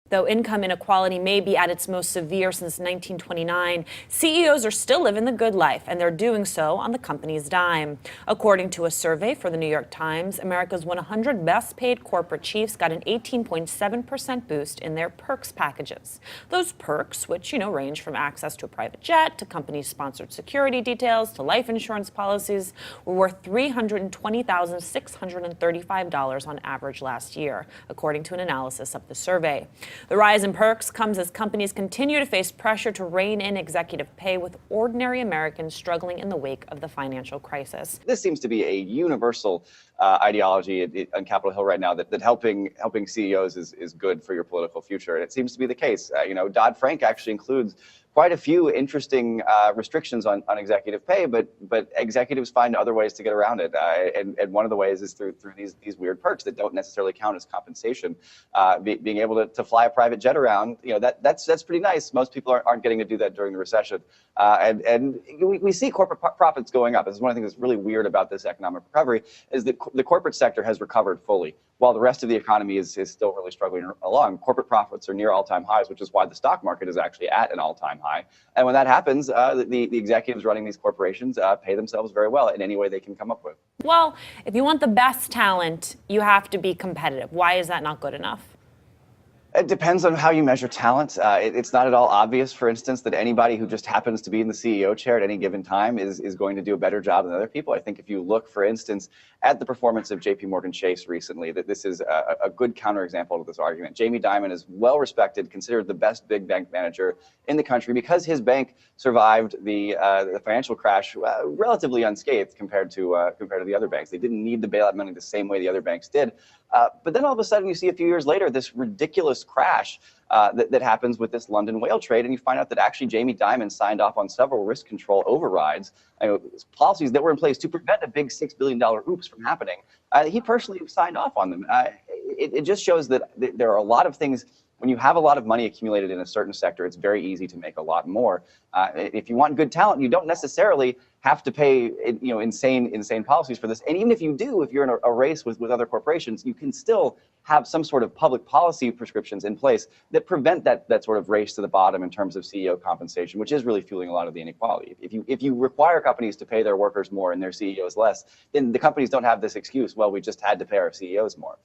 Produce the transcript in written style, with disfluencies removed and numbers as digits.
Though income inequality may be at its most severe since 1929, CEOs are still living the good life, and they're doing so on the company's dime. According to a survey for the New York Times, America's 100 best-paid corporate chiefs got an 18.7% boost in their perks packages. Those perks, which, range from access to a private jet to company-sponsored security details to life insurance policies, were worth $320,635 on average last year, according to an analysis of the survey. The rise in perks comes as companies continue to face pressure to rein in executive pay, with ordinary Americans struggling in the wake of the financial crisis. This seems to be a universal ideology on Capitol Hill right now, that helping CEOs is good for your political future. And it seems to be the case. Dodd-Frank actually includes quite a few interesting restrictions on executive pay, but executives find other ways to get around it. And one of the ways is through these weird perks that don't necessarily count as compensation. Being able to fly a private jet around, that's pretty nice. Most people aren't getting to do that during the recession. And we see corporate profits going up. This is one of the things that's really weird about this economic recovery, is that the corporate sector has recovered fully, while the rest of the economy is still really struggling along. Corporate profits are near all-time highs, which is why the stock market is actually at an all-time high. And when that happens, the executives running these corporations pay themselves very well in any way they can come up with. Well, if you want the best talent, you have to be competitive. Why is that not good enough? It depends on how you measure talent. It's not at all obvious, for instance, that anybody who just happens to be in the CEO chair at any given time is going to do a better job than other people. I think if you look, for instance, at the performance of JP Chase recently, that this is a good counterexample to this argument. Jamie Dimon is well respected, considered the best big bank manager in the country because his bank survived the financial crash relatively unscathed compared to the other banks. They didn't need the bailout money the same way the other banks did. But then all of a sudden, you see a few years later this ridiculous crash that happens with this London whale trade, and you find out that actually Jamie Dimon signed off on several risk control overrides, policies that were in place to prevent a big $6 billion oops from happening. He personally signed off on them. It just shows that there are a lot of things. When you have a lot of money accumulated in a certain sector, it's very easy to make a lot more. If you want good talent, you don't necessarily have to pay insane policies for this. And even if you do, if you're in a race with other corporations, you can still have some sort of public policy prescriptions in place that prevent that sort of race to the bottom in terms of CEO compensation, which is really fueling a lot of the inequality. If you require companies to pay their workers more and their CEOs less, then the companies don't have this excuse, well, we just had to pay our CEOs more.